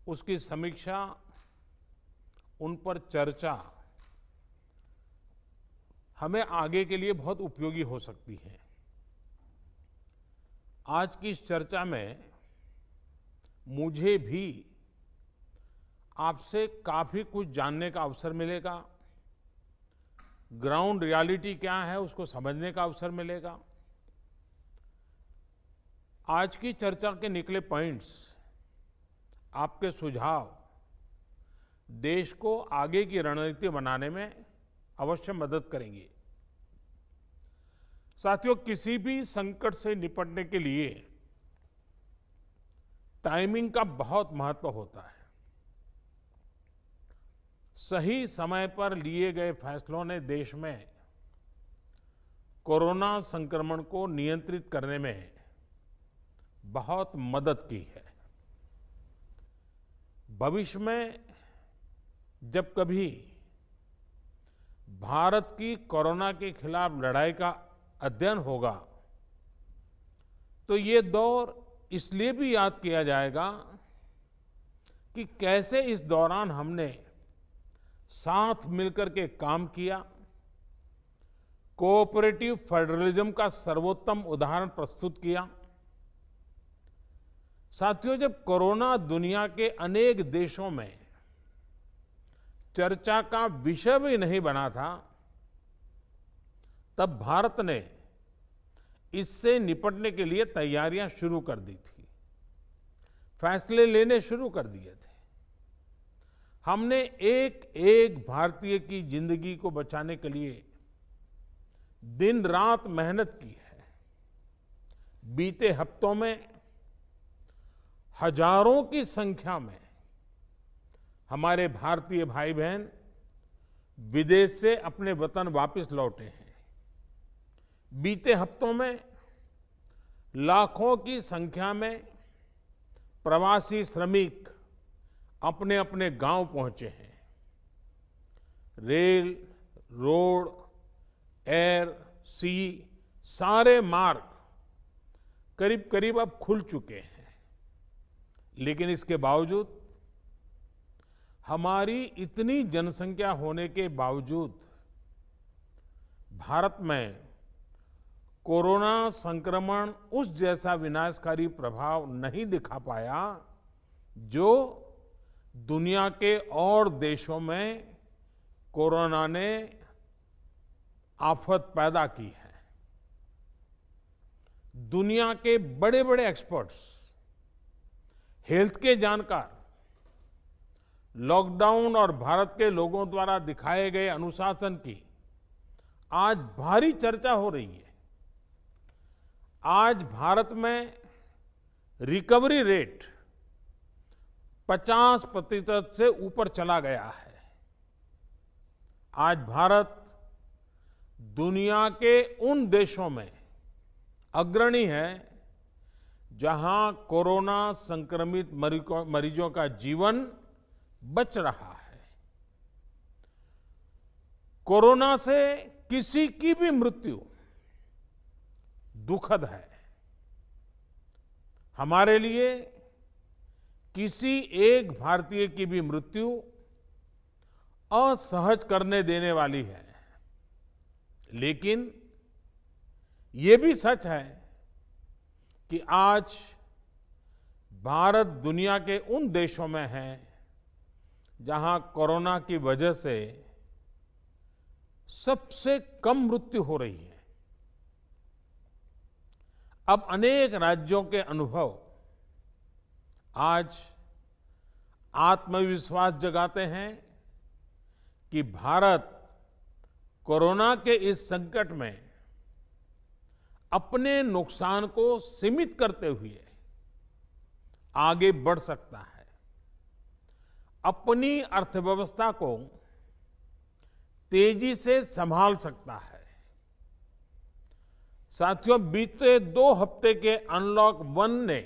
उसकी समीक्षा, उन पर चर्चा हमें आगे के लिए बहुत उपयोगी हो सकती है। आज की इस चर्चा में मुझे भी आपसे काफी कुछ जानने का अवसर मिलेगा, ग्राउंड रियलिटी क्या है उसको समझने का अवसर मिलेगा। आज की चर्चा के निकले पॉइंट्स, आपके सुझाव देश को आगे की रणनीति बनाने में अवश्य मदद करेंगे। साथियों, किसी भी संकट से निपटने के लिए टाइमिंग का बहुत महत्व होता है। सही समय पर लिए गए फैसलों ने देश में कोरोना संक्रमण को नियंत्रित करने में बहुत मदद की है। भविष्य में जब कभी भारत की कोरोना के खिलाफ लड़ाई का अध्ययन होगा तो ये दौर इसलिए भी याद किया जाएगा कि कैसे इस दौरान हमने साथ मिलकर के काम किया, कोऑपरेटिव फेडरलिज्म का सर्वोत्तम उदाहरण प्रस्तुत किया। साथियों, जब कोरोना दुनिया के अनेक देशों में चर्चा का विषय भी नहीं बना था, तब भारत ने इससे निपटने के लिए तैयारियां शुरू कर दी थी, फैसले लेने शुरू कर दिए थे। हमने एक एक भारतीय की जिंदगी को बचाने के लिए दिन रात मेहनत की है। बीते हफ्तों में हजारों की संख्या में हमारे भारतीय भाई बहन विदेश से अपने वतन वापस लौटे हैं। बीते हफ्तों में लाखों की संख्या में प्रवासी श्रमिक अपने अपने गांव पहुंचे हैं। रेल, रोड, एयर, सी सारे मार्ग करीब करीब अब खुल चुके हैं। लेकिन इसके बावजूद, हमारी इतनी जनसंख्या होने के बावजूद भारत में कोरोना संक्रमण उस जैसा विनाशकारी प्रभाव नहीं दिखा पाया जो दुनिया के और देशों में कोरोना ने आफत पैदा की है। दुनिया के बड़े बड़े एक्सपर्ट्स, हेल्थ के जानकार, लॉकडाउन और भारत के लोगों द्वारा दिखाए गए अनुशासन की आज भारी चर्चा हो रही है। आज भारत में रिकवरी रेट 50% से ऊपर चला गया है। आज भारत दुनिया के उन देशों में अग्रणी है जहां कोरोना संक्रमित मरीजों का जीवन बच रहा है। कोरोना से किसी की भी मृत्यु दुखद है। हमारे लिए किसी एक भारतीय की भी मृत्यु असहज करने देने वाली है। लेकिन ये भी सच है कि आज भारत दुनिया के उन देशों में है जहां कोरोना की वजह से सबसे कम मृत्यु हो रही है। अब अनेक राज्यों के अनुभव आज आत्मविश्वास जगाते हैं कि भारत कोरोना के इस संकट में अपने नुकसान को सीमित करते हुए आगे बढ़ सकता है, अपनी अर्थव्यवस्था को तेजी से संभाल सकता है। साथियों, बीते 2 हफ्ते के अनलॉक 1 ने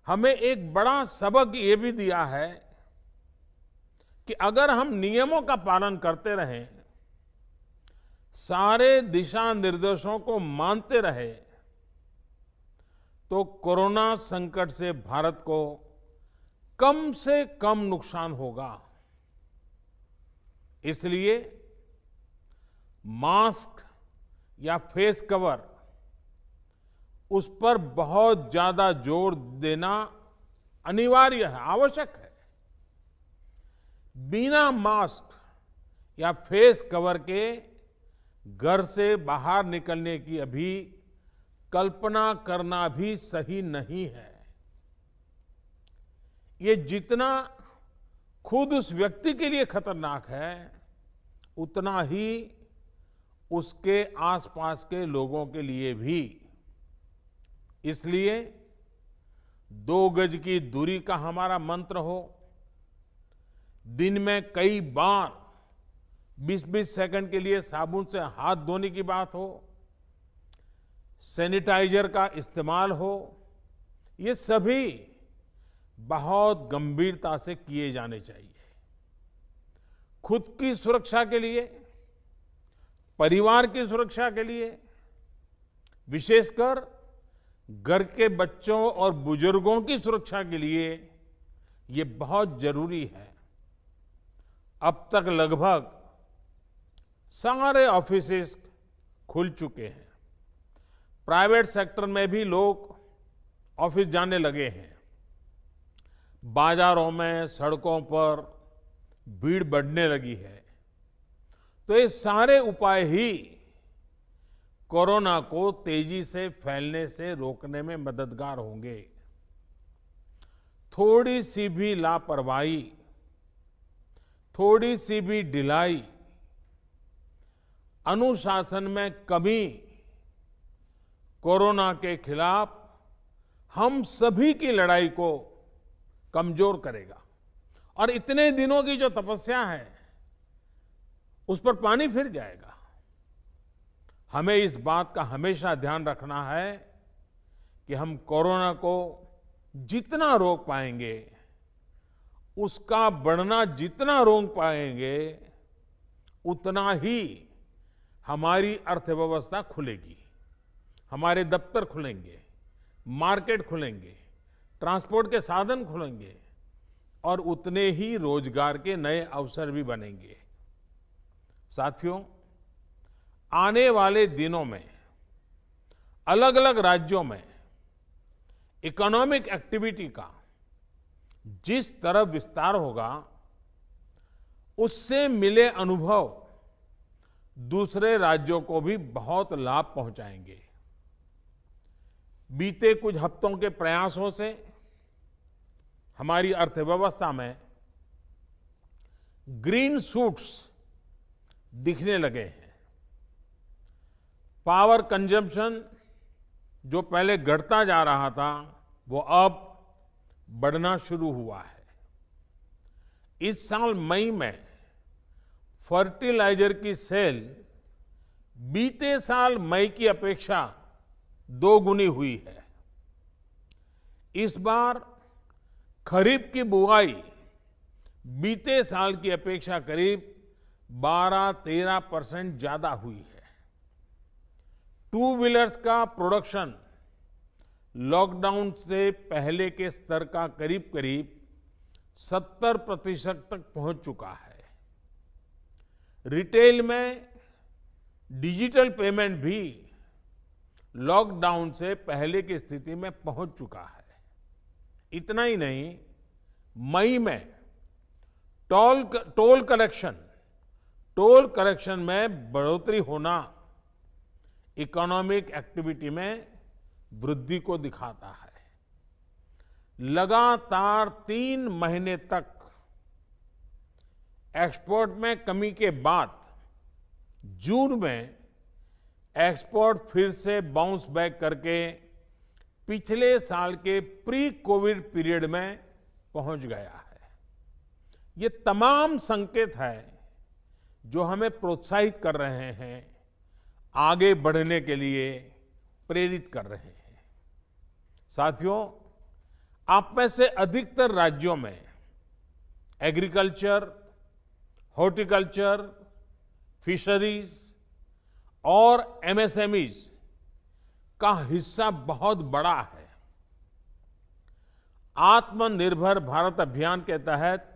हमें एक बड़ा सबक ये भी दिया है कि अगर हम नियमों का पालन करते रहें, सारे दिशा निर्देशों को मानते रहे, तो कोरोना संकट से भारत को कम से कम नुकसान होगा। इसलिए मास्क या फेस कवर, उस पर बहुत ज्यादा जोर देना अनिवार्य है, आवश्यक है। बिना मास्क या फेस कवर के घर से बाहर निकलने की अभी कल्पना करना भी सही नहीं है। ये जितना खुद उस व्यक्ति के लिए खतरनाक है, उतना ही उसके आसपास के लोगों के लिए भी। इसलिए 2 गज की दूरी का हमारा मंत्र हो, दिन में कई बार 20-20 सेकंड के लिए साबुन से हाथ धोने की बात हो, सैनिटाइजर का इस्तेमाल हो, ये सभी बहुत गंभीरता से किए जाने चाहिए। खुद की सुरक्षा के लिए, परिवार की सुरक्षा के लिए, विशेषकर घर के बच्चों और बुजुर्गों की सुरक्षा के लिए ये बहुत जरूरी है। अब तक लगभग सारे ऑफिसेस खुल चुके हैं। प्राइवेट सेक्टर में भी लोग ऑफिस जाने लगे हैं। बाजारों में, सड़कों पर भीड़ बढ़ने लगी है। तो ये सारे उपाय ही कोरोना को तेजी से फैलने से रोकने में मददगार होंगे। थोड़ी सी भी लापरवाही, थोड़ी सी भी ढिलाई, अनुशासन में कमी कोरोना के खिलाफ हम सभी की लड़ाई को कमजोर करेगा। और इतने दिनों की जो तपस्या है, उस पर पानी फिर जाएगा। हमें इस बात का हमेशा ध्यान रखना है कि हम कोरोना को जितना रोक पाएंगे, उसका बढ़ना जितना रोक पाएंगे, उतना ही हमारी अर्थव्यवस्था खुलेगी, हमारे दफ्तर खुलेंगे, मार्केट खुलेंगे, ट्रांसपोर्ट के साधन खुलेंगे और उतने ही रोजगार के नए अवसर भी बनेंगे। साथियों, आने वाले दिनों में अलग अलग राज्यों में इकोनॉमिक एक्टिविटी का जिस तरह विस्तार होगा, उससे मिले अनुभव दूसरे राज्यों को भी बहुत लाभ पहुंचाएंगे। बीते कुछ हफ्तों के प्रयासों से हमारी अर्थव्यवस्था में ग्रीन शूट्स दिखने लगे हैं। पावर कंजम्पशन जो पहले घटता जा रहा था, वो अब बढ़ना शुरू हुआ है। इस साल मई में फर्टिलाइजर की सेल बीते साल मई की अपेक्षा 2 गुनी हुई है। इस बार खरीफ की बुआई बीते साल की अपेक्षा करीब 12-13% ज्यादा हुई है। 2 व्हीलर्स का प्रोडक्शन लॉकडाउन से पहले के स्तर का करीब करीब 70% तक पहुंच चुका है। रिटेल में डिजिटल पेमेंट भी लॉकडाउन से पहले की स्थिति में पहुंच चुका है। इतना ही नहीं, मई में टोल कलेक्शन में बढ़ोतरी होना इकोनॉमिक एक्टिविटी में वृद्धि को दिखाता है। लगातार 3 महीने तक एक्सपोर्ट में कमी के बाद जून में एक्सपोर्ट फिर से बाउंस बैक करके पिछले साल के प्री कोविड पीरियड में पहुंच गया है। ये तमाम संकेत है जो हमें प्रोत्साहित कर रहे हैं, आगे बढ़ने के लिए प्रेरित कर रहे हैं। साथियों, आप में से अधिकतर राज्यों में एग्रीकल्चर, हॉर्टिकल्चर, फिशरीज और एमएसएमईज का हिस्सा बहुत बड़ा है। आत्मनिर्भर भारत अभियान के तहत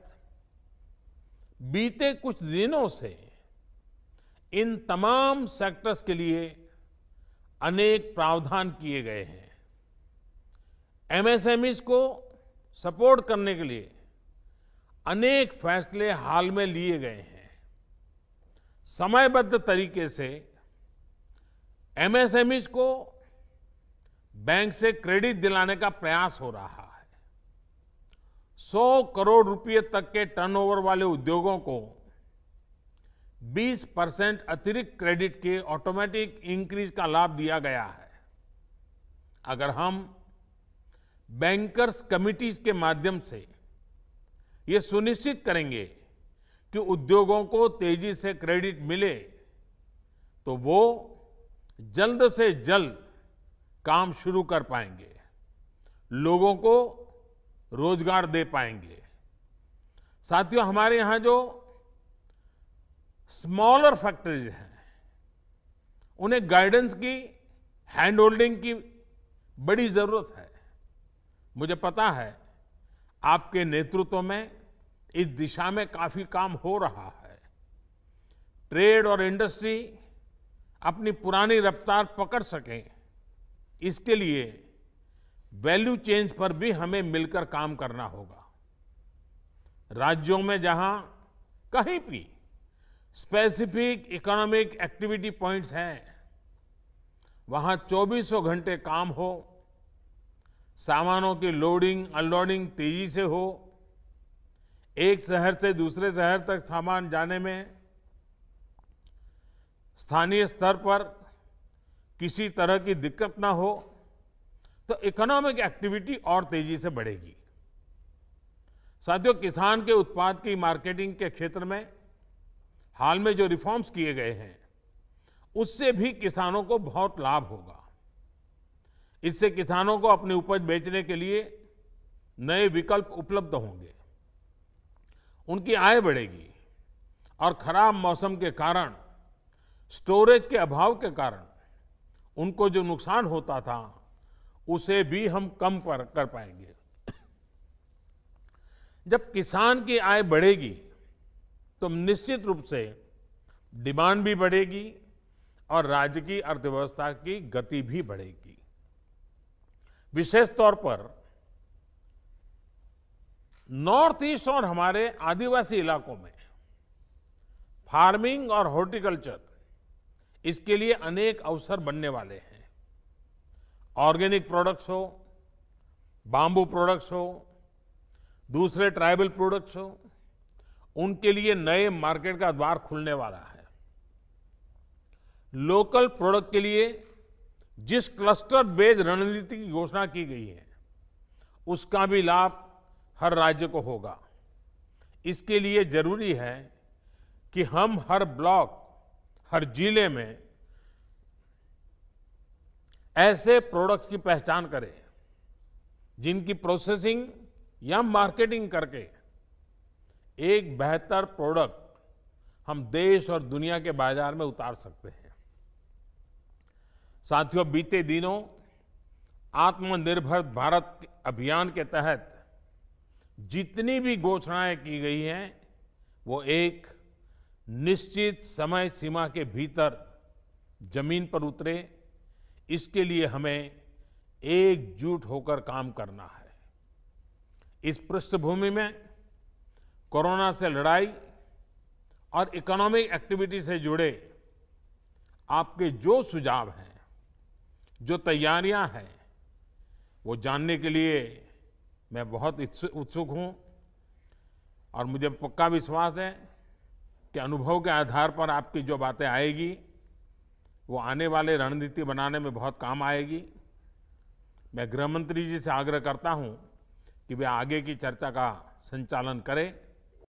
बीते कुछ दिनों से इन तमाम सेक्टर्स के लिए अनेक प्रावधान किए गए हैं। एमएसएमईज को सपोर्ट करने के लिए अनेक फैसले हाल में लिए गए हैं। समयबद्ध तरीके से एमएसएमईज को बैंक से क्रेडिट दिलाने का प्रयास हो रहा है। 100 करोड़ रुपए तक के टर्नओवर वाले उद्योगों को 20% अतिरिक्त क्रेडिट के ऑटोमेटिक इंक्रीज का लाभ दिया गया है। अगर हम बैंकर्स कमिटीज के माध्यम से ये सुनिश्चित करेंगे कि उद्योगों को तेजी से क्रेडिट मिले तो वो जल्द से जल्द काम शुरू कर पाएंगे, लोगों को रोजगार दे पाएंगे। साथियों, हमारे यहां जो स्मॉलर फैक्ट्रीज हैं, उन्हें गाइडेंस की, हैंड होल्डिंग की बड़ी जरूरत है। मुझे पता है आपके नेतृत्व में इस दिशा में काफी काम हो रहा है। ट्रेड और इंडस्ट्री अपनी पुरानी रफ्तार पकड़ सकें, इसके लिए वैल्यू चेंज पर भी हमें मिलकर काम करना होगा। राज्यों में जहां कहीं भी स्पेसिफिक इकोनॉमिक एक्टिविटी पॉइंट्स हैं, वहां 24 घंटे काम हो, सामानों की लोडिंग अनलोडिंग तेजी से हो, एक शहर से दूसरे शहर तक सामान जाने में स्थानीय स्तर पर किसी तरह की दिक्कत ना हो, तो इकोनॉमिक एक्टिविटी और तेजी से बढ़ेगी। साथियों, किसान के उत्पाद की मार्केटिंग के क्षेत्र में हाल में जो रिफॉर्म्स किए गए हैं, उससे भी किसानों को बहुत लाभ होगा। इससे किसानों को अपनी उपज बेचने के लिए नए विकल्प उपलब्ध होंगे, उनकी आय बढ़ेगी और खराब मौसम के कारण, स्टोरेज के अभाव के कारण उनको जो नुकसान होता था, उसे भी हम कम कर पाएंगे। जब किसान की आय बढ़ेगी तो निश्चित रूप से डिमांड भी बढ़ेगी और राज्य की अर्थव्यवस्था की गति भी बढ़ेगी। विशेष तौर पर नॉर्थ ईस्ट और हमारे आदिवासी इलाकों में फार्मिंग और हॉर्टिकल्चर, इसके लिए अनेक अवसर बनने वाले हैं। ऑर्गेनिक प्रोडक्ट्स हो, बाम्बू प्रोडक्ट्स हो, दूसरे ट्राइबल प्रोडक्ट्स हो, उनके लिए नए मार्केट का द्वार खुलने वाला है। लोकल प्रोडक्ट के लिए जिस क्लस्टर बेस्ड रणनीति की घोषणा की गई है, उसका भी लाभ हर राज्य को होगा। इसके लिए जरूरी है कि हम हर ब्लॉक, हर जिले में ऐसे प्रोडक्ट्स की पहचान करें जिनकी प्रोसेसिंग या मार्केटिंग करके एक बेहतर प्रोडक्ट हम देश और दुनिया के बाजार में उतार सकते हैं। साथियों, बीते दिनों आत्मनिर्भर भारत अभियान के तहत जितनी भी घोषणाएं की गई हैं, वो एक निश्चित समय सीमा के भीतर जमीन पर उतरे, इसके लिए हमें एकजुट होकर काम करना है। इस पृष्ठभूमि में कोरोना से लड़ाई और इकोनॉमिक एक्टिविटी से जुड़े आपके जो सुझाव हैं, जो तैयारियां हैं, वो जानने के लिए मैं बहुत उत्सुक हूं और मुझे पक्का विश्वास है कि अनुभव के आधार पर आपकी जो बातें आएगी, वो आने वाले रणनीति बनाने में बहुत काम आएगी। मैं गृह मंत्री जी से आग्रह करता हूं कि वे आगे की चर्चा का संचालन करें